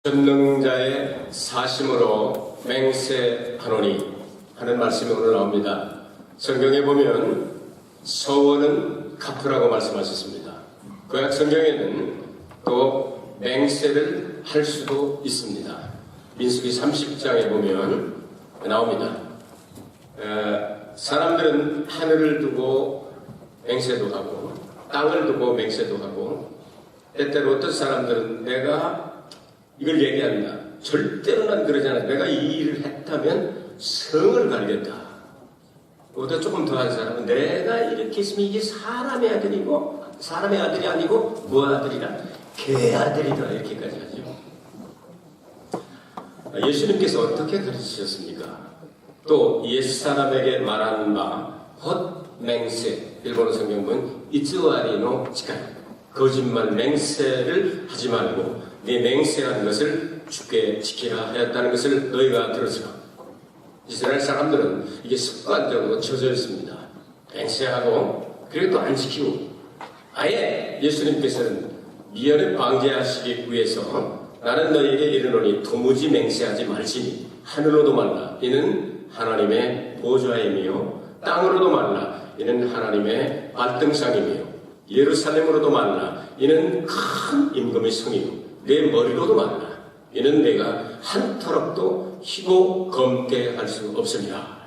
전능자의 사심으로 맹세하노니 하는 말씀이 오늘 나옵니다. 성경에 보면 서원은 갚으라고 말씀하셨습니다. 구약 성경에는 또 맹세를 할 수도 있습니다. 민수기 30장에 보면 나옵니다. 사람들은 하늘을 두고 맹세도 하고 땅을 두고 맹세도 하고 때때로 어떤 사람들은 내가 이걸 얘기한다. 절대로 난 그러지 않아. 내가 이 일을 했다면 성을 가리겠다. 보다 조금 더한 사람은 내가 이렇게 했으면 이게 사람의 아들이고 사람의 아들이 아니고 뭐 아들이라? 개 아들이다. 이렇게까지 하죠. 예수님께서 어떻게 가르치셨습니까? 또 옛사람에게 말하는 바 헛맹세, 일본어 성경 보면 이츠와리노 치카이, 거짓말 맹세를 하지 말고 네 맹세한 것을 주께 지키라 하였다는 것을 너희가 들었으나 이스라엘 사람들은 이게 습관적으로 젖어 있습니다. 맹세하고 그리고 또 안 지키고 아예 예수님께서는 미연에 방제하시기 위해서 나는 너희에게 이르노니 도무지 맹세하지 말지니 하늘로도 말라 이는 하나님의 보좌이며 땅으로도 말라 이는 하나님의 발등상이며 예루살렘으로도 말라 이는 큰 임금의 성이요 내 머리로도 말라 이는 내가 한 터럭도 희고 검게 할 수 없으리라.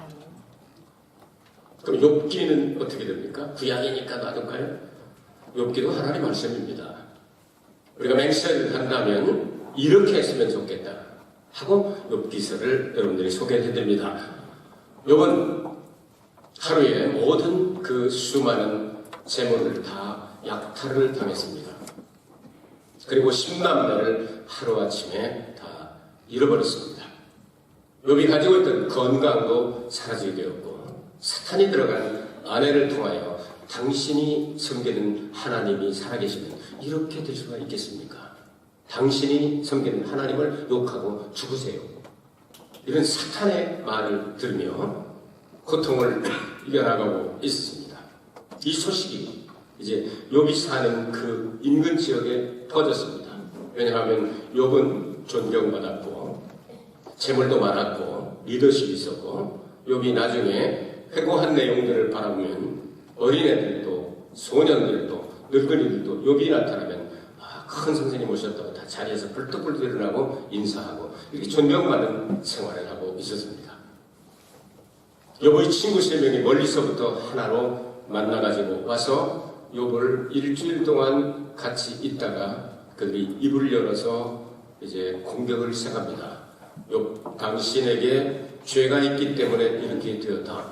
그럼 욥기는 어떻게 됩니까? 구약이니까 놔둘까요? 욥기도 하나님 말씀입니다. 우리가 맹세를 한다면 이렇게 했으면 좋겠다 하고 욥기서를 여러분들이 소개해드립니다. 욥은 하루에 모든 그 수많은 재물을 다 약탈을 당했습니다. 그리고 10만배를 하루아침에 다 잃어버렸습니다. 욥이 가지고 있던 건강도 사라지게 되었고 사탄이 들어간 아내를 통하여 당신이 섬기는 하나님이 살아계시면 이렇게 될 수가 있겠습니까? 당신이 섬기는 하나님을 욕하고 죽으세요. 이런 사탄의 말을 들으며 고통을 이겨나가고 있었습니다. 이 소식이 이제 욥이 사는 그 인근 지역에 퍼졌습니다. 왜냐하면 욥은 존경받았고 재물도 많았고 리더십이 있었고 욥이 나중에 회고한 내용들을 바라보면 어린애들도 소년들도 늙은이들도 욥이 나타나면 큰 선생님 오셨다고 다 자리에서 벌떡벌떡 일어나고 인사하고 이렇게 존경받는 생활을 하고 있었습니다. 욥의 친구 3명이 멀리서부터 하나로 만나가지고 와서 욥을 일주일 동안 같이 있다가 그들이 입을 열어서 이제 공격을 시작합니다. 욥 당신에게 죄가 있기 때문에 이렇게 되었다.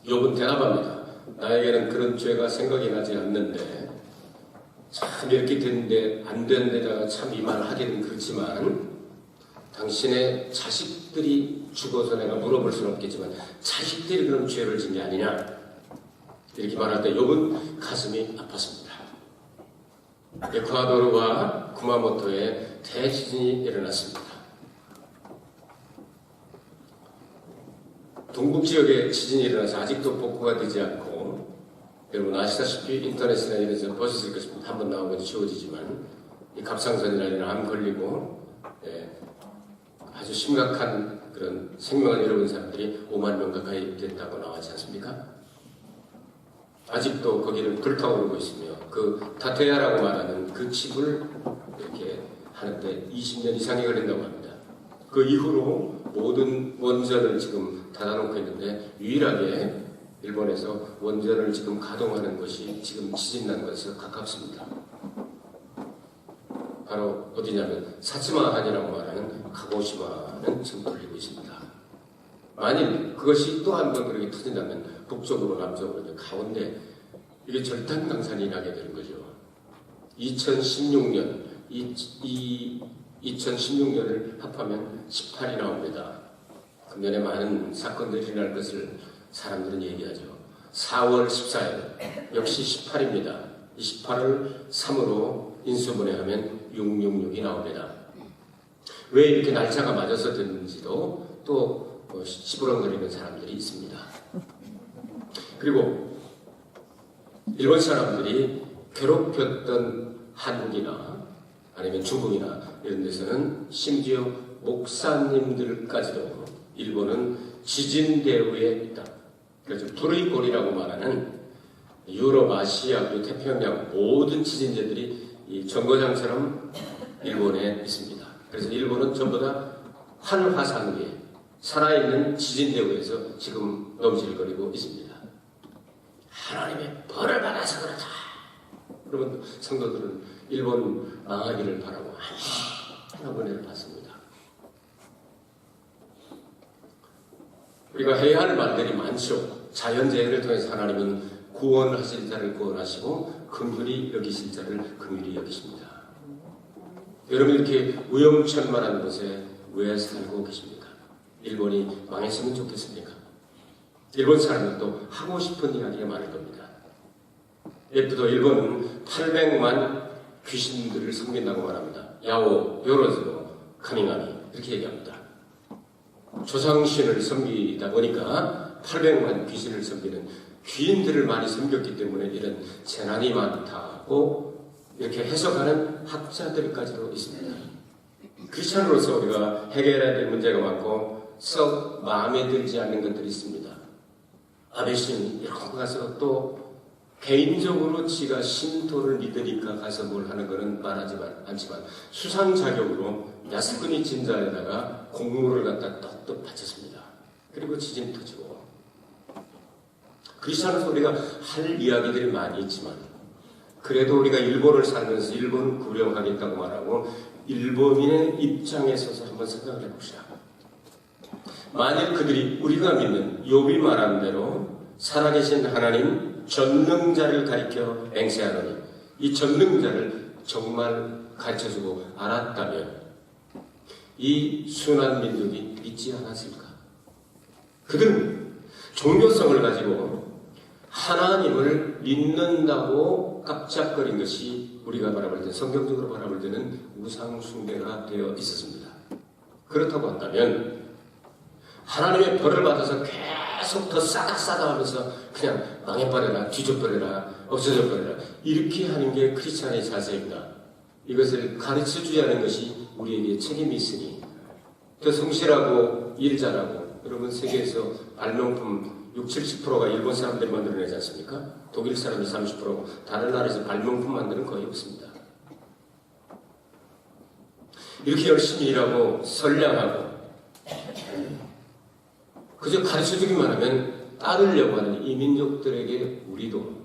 욥은 대답합니다. 나에게는 그런 죄가 생각이 나지 않는데 참 이렇게 됐는데 안 된 데다가 참 이 말 하기는 그렇지만 당신의 자식들이 죽어서 내가 물어볼 수는 없겠지만 자식들이 그런 죄를 진 게 아니냐 이렇게 말할 때 욥은 가슴이 아팠습니다. 에콰도르와 구마모토에 대지진이 일어났습니다. 동북 지역에 지진이 일어나서 아직도 복구가 되지 않고 여러분 아시다시피 인터넷이나 이런 데서 보셨을 것입니다. 한번 나오면 지워지지만 이 갑상선이나 암 걸리고 아주 심각한 그런 생명을 잃어본 사람들이 5만 명 가까이 됐다고 나왔지 않습니까? 아직도 거기를 불타오르고 있으며 그 타테야라고 말하는 그 집을 이렇게 하는데 20년 이상이 걸린다고 합니다. 그 이후로 모든 원전을 지금 닫아놓고 있는데 유일하게 일본에서 원전을 지금 가동하는 것이 지금 지진 난 것에 가깝습니다. 바로 어디냐면 사츠마한이라고 말하는 카고시마는 지금 돌리고 있습니다. 만일 그것이 또 한 번 그렇게 터진다면 북쪽으로 남쪽으로 가운데 이게 절단강산이 나게 되는 거죠. 2016년 2016년을 합하면 18이 나옵니다. 금년에 많은 사건들이 일어날 것을 사람들은 얘기하죠. 4월 14일 역시 18입니다. 28을 3으로 인수분해하면 666이 나옵니다. 왜 이렇게 날짜가 맞아서 됐는지도 또 시부렁거리는 사람들이 있습니다. 그리고 일본 사람들이 괴롭혔던 한국이나 아니면 중국이나 이런 데서는 심지어 목사님들까지도 일본은 지진 대우에 있다. 그래서 브루이골이라고 말하는 유럽, 아시아, 그리고 태평양 모든 지진제들이 이 정거장처럼 일본에 있습니다. 그래서 일본은 전부 다 환화상 위에 살아있는 지진 대우에서 지금 넘실거리고 있습니다. 하나님의 벌을 받아서 그렇다. 그러면 성도들은 일본 망하기를 바라고 하나님의 은혜를 받습니다. 우리가 해야 할 말들이 많죠. 자연재해를 통해서 하나님은 구원하실 자를 구원하시고 긍휼히 여기실 자를 긍휼히 여기십니다. 여러분 이렇게 위험천만한 곳에 왜 살고 계십니까? 일본이 망했으면 좋겠습니까? 일본 사람들도 하고 싶은 이야기가 많을 겁니다. 예쁘도 일본은 800만 귀신들을 섬긴다고 말합니다. 야오, 요로즈로, 카미가미 이렇게 얘기합니다. 조상신을 섬기다 보니까 800만 귀신을 섬기는 귀인들을 많이 섬겼기 때문에 이런 재난이 많다고 이렇게 해석하는 학자들까지도 있습니다. 크리스찬으로서 우리가 해결해야 될 문제가 많고 썩 마음에 들지 않는 것들이 있습니다. 아베신 이렇게 가서 또 개인적으로 지가 신토를 믿으니까 가서 뭘 하는 것은 말하지 않지만 수상 자격으로 야스쿠니 진자에다가 공물을 갖다 떡떡 바쳤습니다. 그리고 지진 터지고 크리스찬으로서 우리가 할 이야기들이 많이 있지만 그래도 우리가 일본을 살면서 일본을 구령하겠다고 말하고 일본인의 입장에 서서 한번 생각을 해봅시다. 만일 그들이 우리가 믿는 욥이 말한 대로 살아계신 하나님 전능자를 가리켜 맹세하노니 이 전능자를 정말 가르쳐주고 알았다면 이 순한 민족이 믿지 않았을까? 그들은 종교성을 가지고 하나님을 믿는다고 깜짝거린 것이 우리가 바라볼 때 성경적으로 바라볼 때는 우상숭배가 되어 있었습니다. 그렇다고 한다면 하나님의 벌을 받아서 계속 더 싸다 하면서 그냥 망해버려라, 뒤져버려라, 없어져버려라 이렇게 하는 게 크리스찬의 자세입니다. 이것을 가르쳐주지 않은 것이 우리에게 책임이 있으니 더 성실하고 일 잘하고 여러분 세계에서 발명품 60-70%가 일본 사람들이 만들어내지 않습니까? 독일 사람이 30%고 다른 나라에서 발명품 만드는 거의 없습니다. 이렇게 열심히 일하고 선량하고 그저 가르쳐주기만 하면 따르려고 하는 이 민족들에게 우리도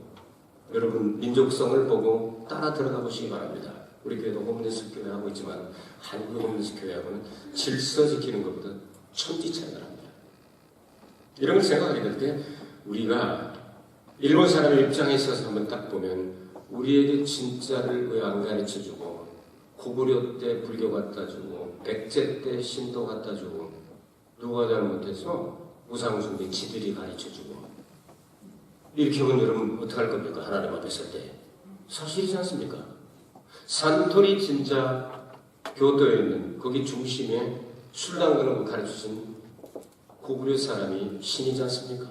여러분 민족성을 보고 따라 들어가 보시기 바랍니다. 우리 교회도 홈리스 교회 하고 있지만 한국 홈리스 교회하고는 질서 지키는 것보다 천지 차이가 납니다. 이런 걸 생각하게 될 때 우리가 일본 사람의 입장에 있어서 한번 딱 보면 우리에게 진짜를 왜 안 가르쳐주고 고구려 때 불교 갖다 주고 백제 때 신도 갖다 주고 누가 잘못해서 우상숭배 지들이 가르쳐주고 이렇게 하면 여러분 어떡할 겁니까? 하나님 앞에 설 때 사실이지 않습니까? 산토리 진짜 교도에 있는 거기 중심에 술 담그는 거 가르쳐준 고구려 사람이 신이지 않습니까?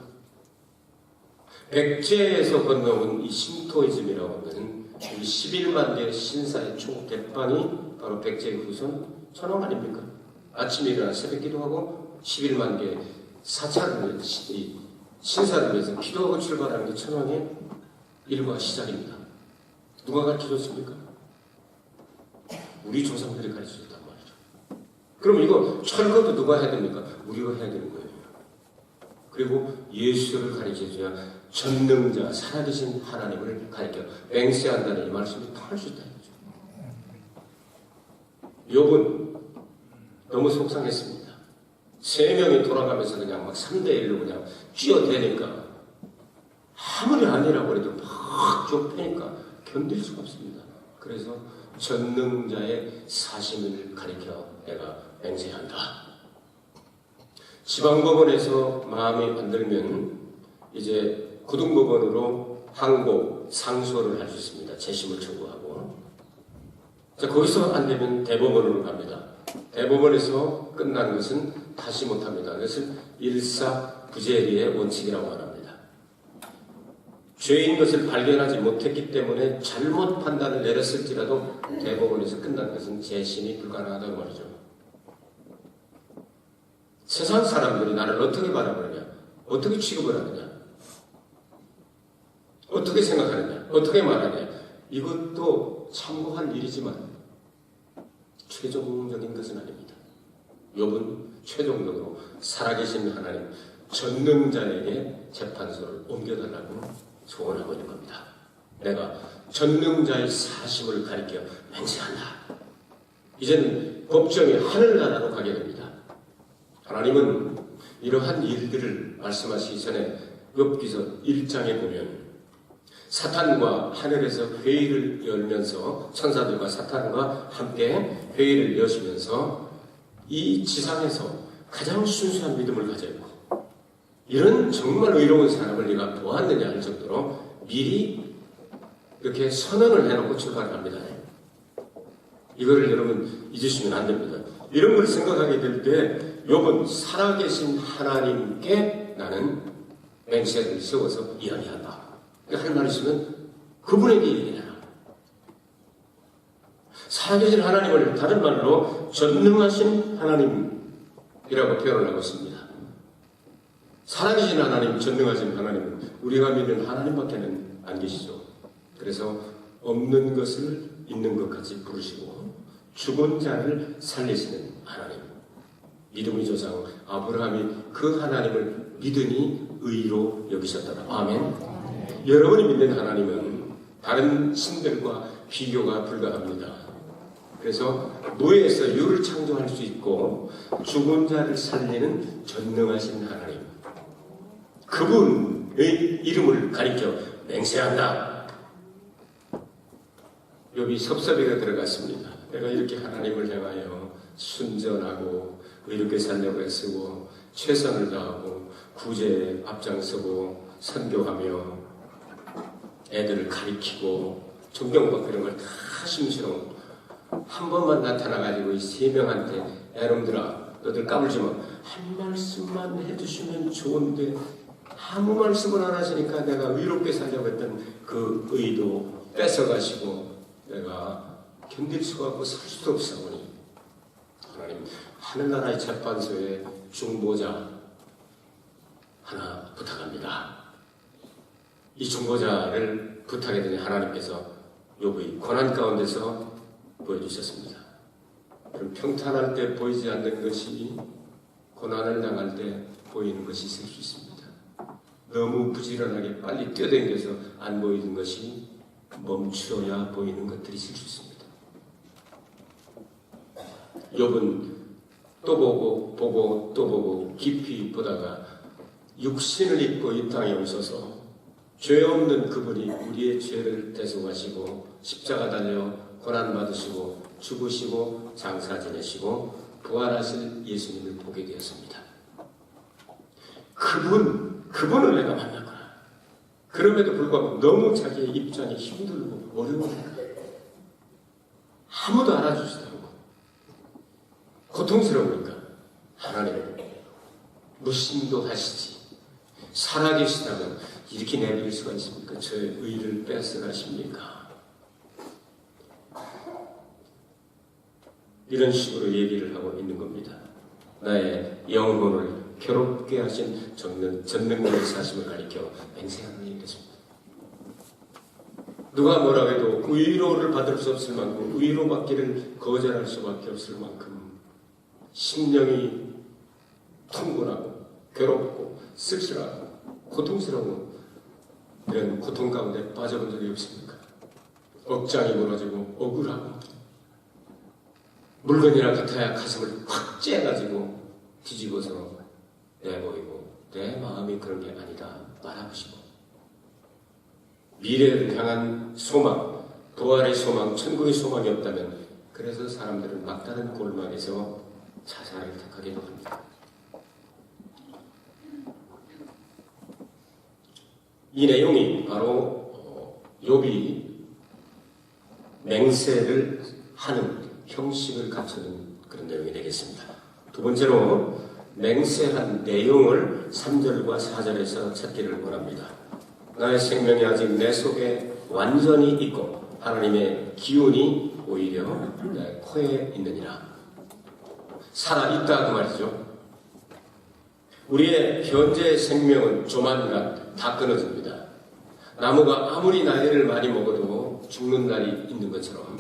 백제에서 건너온 이 신토이즘이라고 하는 이 11만 개의 신사의 총 대빵이 바로 백제의 후손 천황 아닙니까? 아침에 일어나 새벽 기도하고 11만 개의 사찰을 신사를 위해서 기도하고 출발하는 게 천황의 일과 시작입니다. 누가 가르쳐줬습니까? 우리 조상들이 가르쳐줬단 말이죠. 그럼 이거 철거도 누가 해야 됩니까? 우리가 해야 되는 거예요. 그리고 예수를 가르쳐줘야 전능자 살아계신 하나님을 가르쳐 맹세한다는 이 말씀이 통할 수 있다는 거죠. 욥은 너무 속상했습니다. 3명이 돌아가면서 그냥 막 3대1로 그냥 쥐어대니까 아무리 아니라고 해도 막 좁히니까 견딜 수가 없습니다. 그래서 전능자의 사심을 가리켜 내가 맹세한다. 지방법원에서 마음이 안 들면 이제 고등법원으로 항고, 상소를 할 수 있습니다. 재심을 청구하고. 자, 거기서 안 되면 대법원으로 갑니다. 대법원에서 끝난 것은 다시 못합니다. 그것은 일사부재리의 원칙이라고 말합니다. 죄인 것을 발견하지 못했기 때문에 잘못 판단을 내렸을지라도 대법원에서 끝난 것은 재심이 불가능하다고 말이죠. 세상 사람들이 나를 어떻게 바라보느냐, 어떻게 취급을 하느냐, 어떻게 생각하느냐, 어떻게 말하느냐, 이것도 참고할 일이지만 최종적인 것은 아닙니다. 욥은 최종적으로 살아계신 하나님 전능자에게 재판소를 옮겨달라고 소원하고 있는 겁니다. 내가 전능자의 사심을 가리켜 맹세한다. 이제는 법정이 하늘나라로 가게 됩니다. 하나님은 이러한 일들을 말씀하시기 전에 욥기서 1장에 보면 사탄과 하늘에서 회의를 열면서 천사들과 사탄과 함께 회의를 여시면서 이 지상에서 가장 순수한 믿음을 가져 있고 이런 정말 의로운 사람을 네가 보았느냐 할 정도로 미리 이렇게 선언을 해놓고 출발을 합니다. 이거를 여러분 잊으시면 안 됩니다. 이런 걸 생각하게 될 때 욥은 살아계신 하나님께 나는 맹세를 세워서 이야기한다. 할 말 있으면 그분에게 얘기해라. 살아계신 하나님을 다른 말로 전능하신 하나님이라고 표현을 하고 있습니다. 살아계신 하나님, 전능하신 하나님은 우리가 믿는 하나님밖에는 안 계시죠. 그래서 없는 것을 있는 것 같이 부르시고 죽은 자를 살리시는 하나님. 믿음의 조상 아브라함이 그 하나님을 믿으니 의로 여기셨더라. 아멘. 여러분이 믿는 하나님은 다른 신들과 비교가 불가합니다. 그래서 무에서 유를 창조할 수 있고 죽은 자를 살리는 전능하신 하나님. 그분의 이름을 가리켜 맹세한다. 욥이 섭섭이가 들어갔습니다. 내가 이렇게 하나님을 향하여 순전하고 의롭게 살려고 애쓰고 최선을 다하고 구제에 앞장서고 선교하며 애들을 가리키고 존경받고 이런 걸 다 심시렁 한 번만 나타나가지고 이 세 명한테 애놈들아 너들 까불지 마. 한 말씀만 해주시면 좋은데 아무 말씀을 안 하시니까 내가 의롭게 살려고 했던 그 의도 뺏어가시고 내가 견딜 수가 없고 살 수도 없사오니 하나님 하늘나라의 재판소의 중보자 하나 부탁합니다. 이 중보자를 부탁해 드린 하나님께서 욥의 고난 가운데서 보여주셨습니다. 그럼 평탄할 때 보이지 않는 것이 고난을 당할 때 보이는 것이 있을 수 있습니다. 너무 부지런하게 빨리 뛰어다녀서 안 보이는 것이 멈추어야 보이는 것들이 있을 수 있습니다. 욥은 또 보고 또 보고 깊이 보다가 육신을 입고 이 땅에 오셔서 죄 없는 그분이 우리의 죄를 대속하시고 십자가 달려 고난받으시고 죽으시고 장사 지내시고 부활하실 예수님을 보게 되었습니다. 그분을 내가 만났구나. 그럼에도 불구하고 너무 자기의 입장이 힘들고 어려우니까 아무도 알아주지도 않고 고통스러우니까 하나님 무심도 하시지 살아계시다면 이렇게 내버릴 수가 있습니까? 저의 의를 뺏어가십니까? 이런 식으로 얘기를 하고 있는 겁니다. 나의 영혼을 괴롭게 하신 전능자의 사심을 가리켜 맹세하는 일이었습니다. 누가 뭐라고 해도 위로를 받을 수 없을 만큼 위로받기를 거절할 수밖에 없을 만큼 심령이 퉁분하고 괴롭고 쓸쓸하고 고통스러운 이런 고통 가운데 빠져본 적이 없습니까? 억장이 무너지고 억울하고 물건이나 같아야 가슴을 확 째가지고 뒤집어서 내보이고 내 마음이 그런 게 아니다 말아보시고 미래를 향한 소망, 부활의 소망, 천국의 소망이 없다면 그래서 사람들은 막다른 골망에서 자살을 택하게 됩니다. 이 내용이 바로 욥이 맹세를 하는 형식을 갖추는 그런 내용이 되겠습니다. 두 번째로 맹세한 내용을 3절과 4절에서 찾기를 원합니다. 나의 생명이 아직 내 속에 완전히 있고 하나님의 기운이 오히려 내 코에 있느니라. 살아있다 그 말이죠. 우리의 현재의 생명은 조만간 다 끊어집니다. 나무가 아무리 나이를 많이 먹어도 죽는 날이 있는 것처럼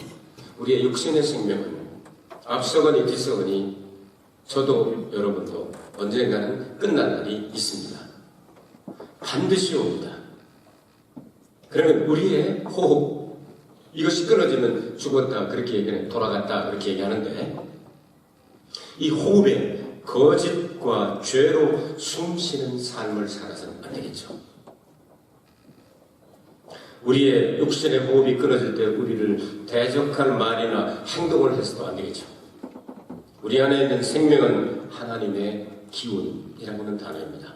우리의 육신의 생명은 앞서거니 뒤서거니 저도 여러분도 언젠가는 끝날 날이 있습니다. 반드시 옵니다. 그러면 우리의 호흡, 이것이 끊어지면 죽었다 그렇게 얘기하는, 돌아갔다 그렇게 얘기하는데, 이 호흡에 거짓과 죄로 숨쉬는 삶을 살아서는 안 되겠죠. 우리의 육신의 호흡이 끊어질 때 우리를 대적할 말이나 행동을 해서도 안 되겠죠. 우리 안에 있는 생명은 하나님의 기운이라고 하는 단어입니다.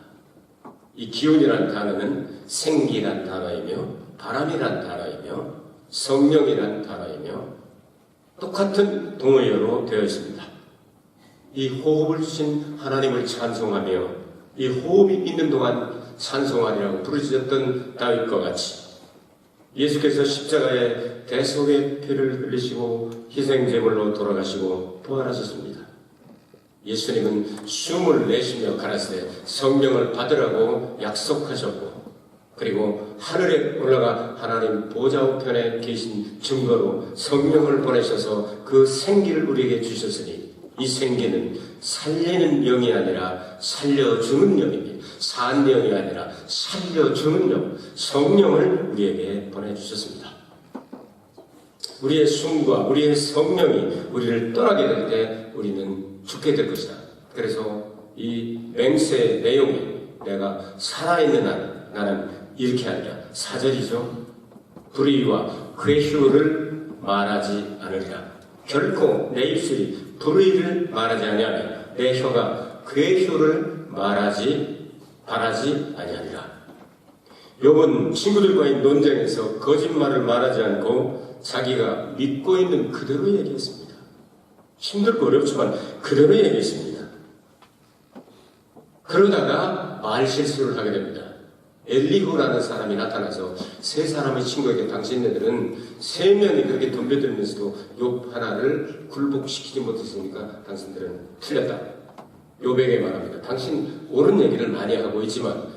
이 기운이라는 단어는 생기란 단어이며 바람이란 단어이며 성령이란 단어이며 똑같은 동의어로 되어 있습니다. 이 호흡을 주신 하나님을 찬송하며 이 호흡이 있는 동안 찬송하리라고 부르짖었던 다윗과 같이 예수께서 십자가에 대속의 피를 흘리시고 희생제물로 돌아가시고 부활하셨습니다. 예수님은 숨을 내쉬며 가라사대 성령을 받으라고 약속하셨고, 그리고 하늘에 올라가 하나님 보좌 우편에 계신 증거로 성령을 보내셔서 그 생기를 우리에게 주셨으니 이 생기는 살리는 영이 아니라 살려주는 영입니다. 산 영이 아니라 살려주는 영, 성령을 우리에게 보내주셨습니다. 우리의 숨과 우리의 성령이 우리를 떠나게 될 때 우리는 죽게 될 것이다. 그래서 이 맹세의 내용이 내가 살아있는 한 나는 이렇게 하리라. 4절이죠. 불의와 괴휴를 말하지 않으리라. 결코 내 입술이 불의를 말하지 아니하며 내 혀가 괴휴를 바라지 아니하리라. 욥은 친구들과의 논쟁에서 거짓말을 말하지 않고 자기가 믿고 있는 그대로 얘기했습니다. 힘들고 어렵지만 그대로 얘기했습니다. 그러다가 말 실수를 하게 됩니다. 엘리후라는 사람이 나타나서 세 사람의 친구에게 당신네들은 세면이 그렇게 덤벼들면서도 욥 하나를 굴복시키지 못했으니까 당신들은 틀렸다. 욥에게 말합니다. 당신 옳은 얘기를 많이 하고 있지만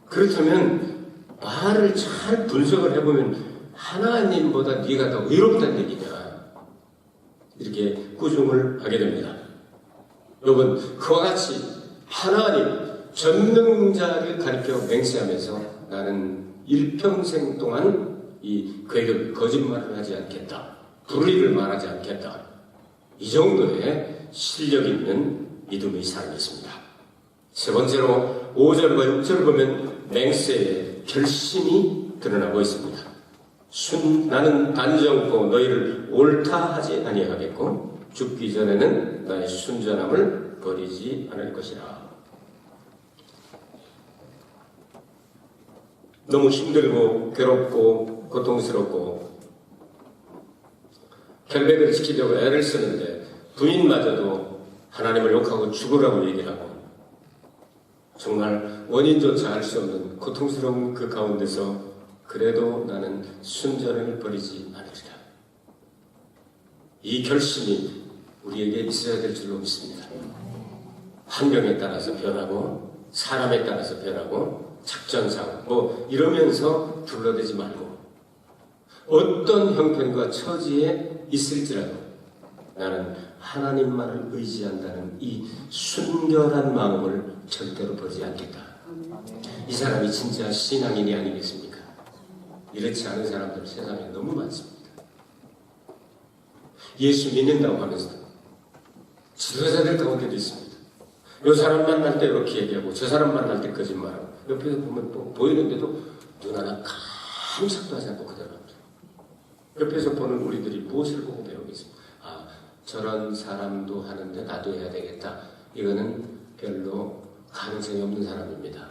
그렇다면 말을 잘 분석을 해보면 하나님보다 네가 더 의롭다는 얘기냐. 이렇게 꾸중을 하게 됩니다. 욥은 그와 같이 하나님 전능자를 가리켜 맹세하면서 나는 일평생 동안 이 괴력 거짓말을 하지 않겠다. 불의를 말하지 않겠다. 이 정도의 실력 있는 믿음의 사람이었습니다. 세 번째로 5절과 6절을 보면 맹세의 결심이 드러나고 있습니다. 나는 단정코 너희를 옳다 하지 아니하겠고 죽기 전에는 나의 순전함을 버리지 않을 것이라. 너무 힘들고 괴롭고 고통스럽고 결백을 지키려고 애를 쓰는데 부인마저도 하나님을 욕하고 죽으라고 얘기를 하고 정말 원인조차 알 수 없는 고통스러운 그 가운데서 그래도 나는 순전을 버리지 않으리라. 이 결심이 우리에게 있어야 될 줄로 믿습니다. 환경에 따라서 변하고 사람에 따라서 변하고 작전상 이러면서 둘러대지 말고 어떤 형편과 처지에 있을지라도 나는 하나님만을 의지한다는 이 순결한 마음을 절대로 버리지 않겠다. 이 사람이 진짜 신앙인이 아니겠습니까? 이렇지 않은 사람들 세상에 너무 많습니다. 예수 믿는다고 하면서도 지도자들 가운데도 있습니다. 이 사람 만날 때 이렇게 얘기하고 저 사람 만날 때 거짓말하고 옆에서 보면 또 보이는데도 눈 하나 깜짝도 하지 않고 그대로 합니다. 옆에서 보는 우리들이 무엇을 보고 배우겠습니까? 아, 저런 사람도 하는데 나도 해야 되겠다. 이거는 별로 가능성이 없는 사람입니다.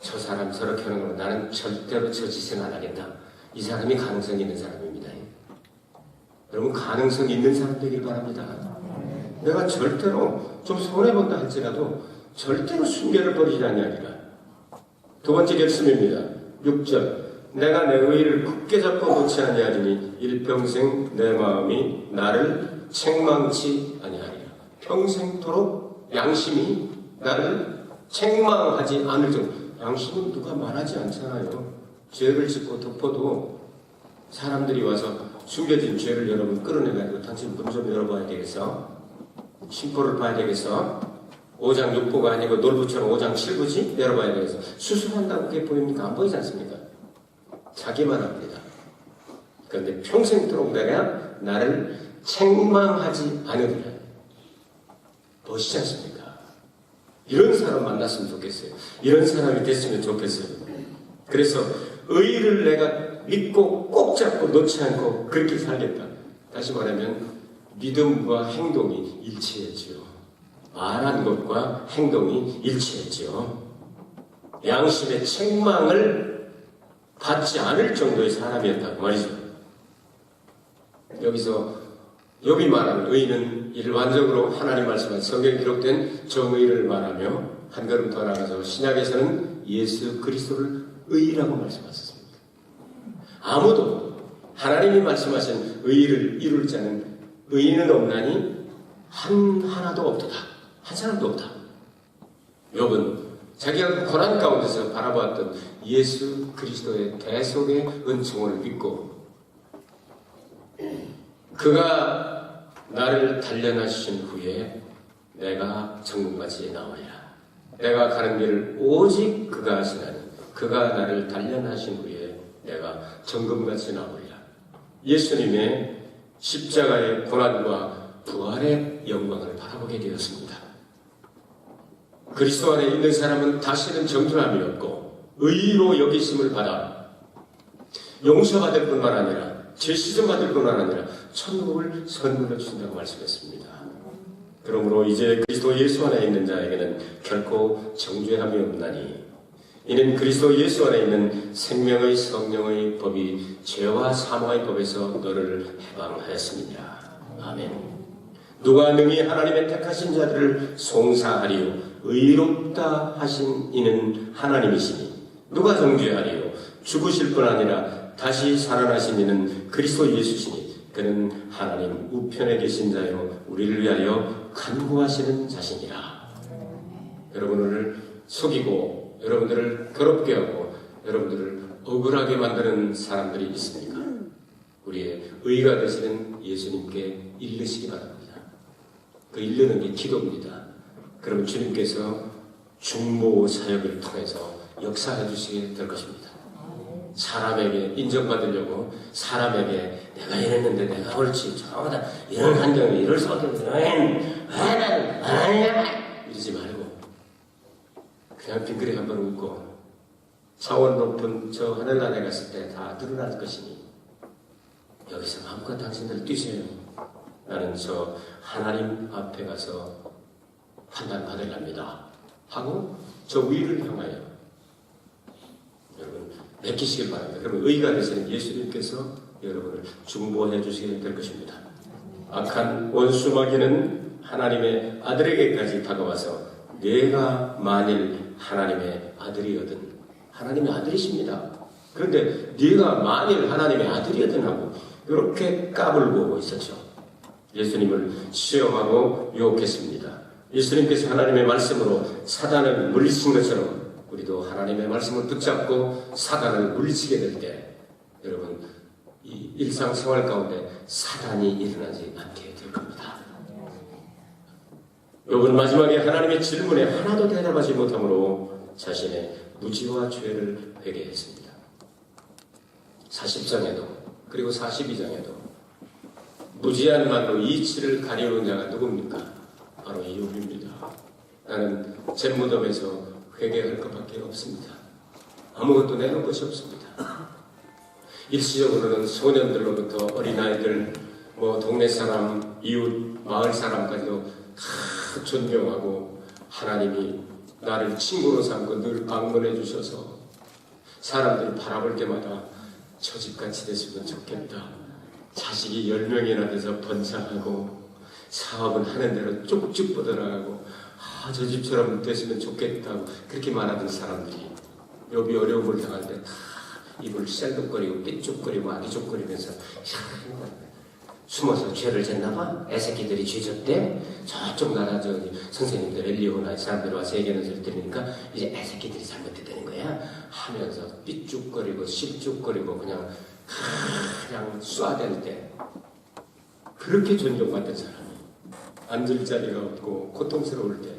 저 사람 저렇게 하는 거 나는 절대로 저 짓은 안 하겠다. 이 사람이 가능성이 있는 사람입니다. 여러분 가능성이 있는 사람 되길 바랍니다. 내가 절대로 좀 손해본다 할지라도 절대로 순결을 버리지 않으리라. 두 번째 결심입니다. 6절 내가 내 의를 굳게 잡고 놓지 아니하리니 일평생 내 마음이 나를 책망치 아니하리라. 평생토록 양심이 나를 책망하지 않을 정도. 양심은 누가 말하지 않잖아요. 죄를 짓고 덮어도 사람들이 와서 숨겨진 죄를 여러분 끌어내가지고 당신 문 좀 열어봐야 되겠어? 심포를 봐야 되겠어? 5장 6부가 아니고 놀부처럼 5장 7부지? 열어봐야 되겠어? 수술한다고 그게 보입니까? 안 보이지 않습니까? 자기만 합니다. 그런데 평생토록 내가 나를 책망하지 않으리라. 멋있지 않습니까? 이런 사람 만났으면 좋겠어요. 이런 사람이 됐으면 좋겠어요. 그래서 의를 내가 믿고 꼭 잡고 놓지 않고 그렇게 살겠다. 다시 말하면 믿음과 행동이 일치했지요. 말한 것과 행동이 일치했지요. 양심의 책망을 받지 않을 정도의 사람이었다고 말이죠. 여기서 욥이 말하는 의는 일반적으로 하나님 말씀한 성경에 기록된 정의를 말하며 한 걸음 더 나가서 신약에서는 예수 그리스도를 의라고 말씀하셨습니다. 아무도 하나님이 말씀하신 의를 이룰 자는 의인은 없나니 하나도 없도다. 한 사람도 없다. 욥은 자기가 고난 가운데서 바라보았던 예수 그리스도의 대속의 은총을 믿고 그가 나를 단련하신 후에 내가 천국까지 나오리라. 내가 가는 길을 오직 그가 하시나니 그가 나를 단련하신 후에 내가 정금같이 나오리라. 예수님의 십자가의 고난과 부활의 영광을 바라보게 되었습니다. 그리스도 안에 있는 사람은 다시는 정죄함이 없고 의로 여기심을 받아 용서받을 뿐만 아니라 죄 씻음 받을 뿐만 아니라 천국을 선물해 주신다고 말씀했습니다. 그러므로 이제 그리스도 예수 안에 있는 자에게는 결코 정죄함이 없나니 이는 그리스도 예수 안에 있는 생명의 성령의 법이 죄와 사망의 법에서 너를 해방하였습니다. 아멘. 누가 능히 하나님의 택하신 자들을 송사하리요 의롭다 하신 이는 하나님이시니 누가 정죄하리요 죽으실 뿐 아니라 다시 살아나신 이는 그리스도 예수시니 그는 하나님 우편에 계신 자요 우리를 위하여 간구하시는 자신이라. 여러분을 속이고 여러분들을 괴롭게 하고 여러분들을 억울하게 만드는 사람들이 있습니까? 우리의 의가 되시는 예수님께 일르시기 바랍니다. 그 일르는 게 기도입니다. 그럼 주님께서 중보 사역을 통해서 역사해 주시게 될 것입니다. 사람에게 인정받으려고 사람에게 내가 이랬는데 내가 옳지 저거다 이런 환경에 이럴 수 없겠어 이러지 말고 그냥 빙그레 한번 웃고 차원 높은 저 하늘나라에 갔을 때 다 드러날 것이니 여기서 마음껏 당신들 뛰세요. 나는 저 하나님 앞에 가서 판단받으랍니다 하고 저 위를 향하여 여러분 맡기시길 바랍니다. 그러면 의가 되시는 예수님께서 여러분을 중보해 주시게 될 것입니다. 악한 원수 마귀는 하나님의 아들에게까지 다가와서 내가 만일 하나님의 아들이거든 하나님의 아들이십니다. 그런데 네가 만일 하나님의 아들이거든 하고 이렇게 까불고 있었죠. 예수님을 시험하고 유혹했습니다. 예수님께서 하나님의 말씀으로 사단을 물리친 것처럼 우리도 하나님의 말씀을 붙잡고 사단을 물리치게 될 때 여러분 이 일상생활 가운데 사단이 일어나지 않게 될 겁니다. 욥은 마지막에 하나님의 질문에 하나도 대답하지 못함으로 자신의 무지와 죄를 회개했습니다. 40장에도 그리고 42장에도 무지한 말로 이치를 가리우는 자가 누굽니까? 바로 이 욥입니다. 나는 제 무덤에서 회개할 것밖에 없습니다. 아무것도 내놓을 것이 없습니다. 일시적으로는 소년들로부터 어린아이들, 동네 사람, 이웃, 마을 사람까지도 다 존경하고 하나님이 나를 친구로 삼고 늘 방문해 주셔서 사람들이 바라볼 때마다 저 집같이 됐으면 좋겠다. 자식이 10명이나 돼서 번창하고 사업은 하는 대로 쭉쭉 뻗어나가고 저 집처럼 됐으면 좋겠다고 그렇게 말하던 사람들이 욥이 어려움을 당할 때 다 입을 셀덕거리고 삐죽거리고 아기죽거리면서 숨어서 죄를 졌나봐. 애새끼들이 죄 졌대. 저쪽 나라 선생님들 엘리오나 사람들 와서 얘기하는 소리 들으니까 이제 애새끼들이 잘못됐다는 거야 하면서 삐죽거리고 실죽거리고 그냥 쏴댈 때 그렇게 존경받던 사람이 앉을 자리가 없고 고통스러울 때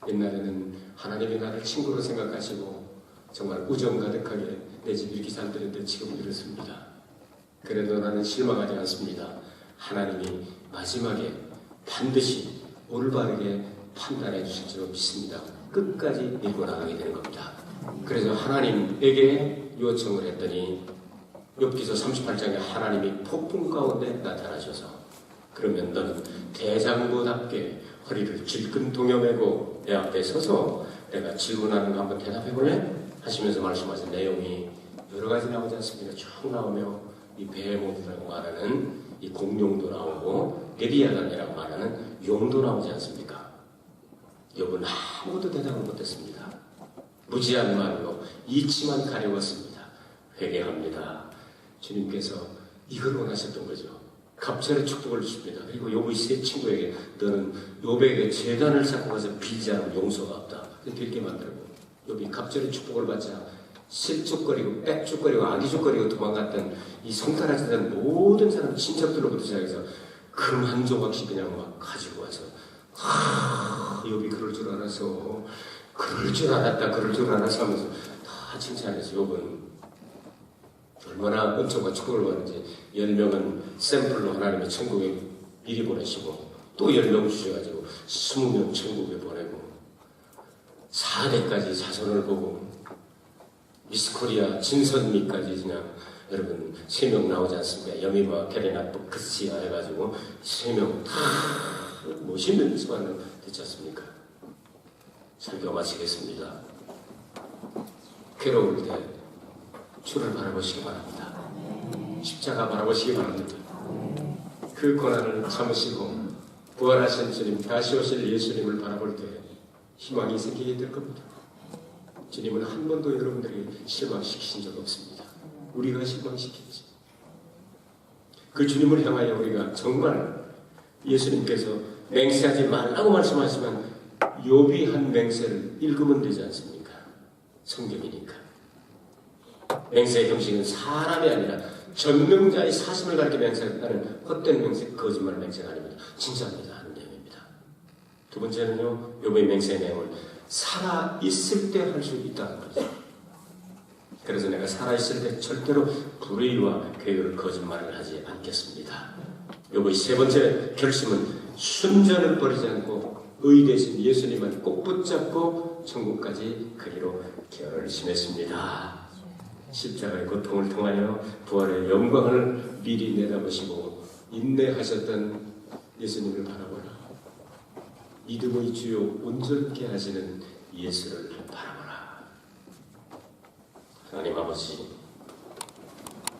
옛날에는 하나님이 나를 친구로 생각하시고 정말 우정 가득하게 내 집 이렇게 살더는데 지금 이렇습니다. 그래도 나는 실망하지 않습니다. 하나님이 마지막에 반드시 올바르게 판단해 주실 줄 믿습니다. 끝까지 밀고 나가게 되는 겁니다. 그래서 하나님에게 요청을 했더니 욥기서 38장에 하나님이 폭풍 가운데 나타나셔서 그러면 너는 대장부답게 허리를 질끈 동여매고 내 앞에 서서 내가 질문하는 거 한번 대답해 볼래? 하시면서 말씀하신 내용이 여러 가지 나오지 않습니까? 쭉 나오며 이 베헤모트라고 말하는 이 공룡도 나오고 레비아단이라고 말하는 용도 나오지 않습니까? 욥은 아무것도 대답을 못했습니다. 무지한 말로 이치만 가려웠습니다. 회개합니다. 주님께서 이걸 원하셨던 거죠. 갑절의 축복을 주십니다. 그리고 욥의 세 친구에게 너는 욥에게 제단을 쌓고 가서 빌지 않으면 용서가 없다. 빌게 만들고 욥이 갑절의 축복을 받자 실족거리고 빽죽거리고 아기죽거리고 도망갔던 이 성탈하시던 모든 사람 친척들로부터 시작해서 금 한 조각씩 그냥 막 가지고 와서 욥이 그럴 줄 알아서 그럴 줄 알았다 그럴 줄 알아서 하면서 다 칭찬해서 욥은 얼마나 은총과 축복을 받는지 10명은 샘플로 하나님의 천국에 미리 보내시고 또 10명 주셔가지고 20명 천국에 보내고 4대까지 자손을 보고 미스코리아 진선미까지 그냥 여러분 3명 나오지 않습니까? 여미와 게레나 크시아 해가지고 3명 다 멋있는 수반을 됐지 않습니까? 설교 마치겠습니다. 괴로울 때 주를 바라보시기 바랍니다. 십자가 바라보시기 바랍니다. 그 고난을 참으시고 부활하신 주님, 다시 오실 예수님을 바라볼 때 희망이 생기게 될 겁니다. 주님은 한 번도 여러분들이 실망시키신 적 없습니다. 우리가 실망시켰지. 그 주님을 향하여 우리가 정말 예수님께서 맹세하지 말라고 말씀하시면 욥이 한 맹세를 읽으면 되지 않습니까? 성경이니까. 맹세의 형식은 사람이 아니라 전능자의 사심을 가리켜 맹세하는 헛된 맹세, 거짓말 맹세가 아닙니다. 진짜입니다. 하는 내용입니다. 두 번째는요, 욥의 맹세의 내용을 살아있을 때 할 수 있다는 거죠. 그래서 내가 살아있을 때 절대로 불의와 괴유를 거짓말을 하지 않겠습니다. 욥의 세 번째 결심은 순전을 버리지 않고 의 대신 예수님만 꼭 붙잡고 천국까지 가기로 결심했습니다. 십자가의 고통을 통하여 부활의 영광을 미리 내다보시고 인내하셨던 예수님을 바라보라. 믿음의 주요 온전케 하시는 예수를 바라보라. 하나님 아버지,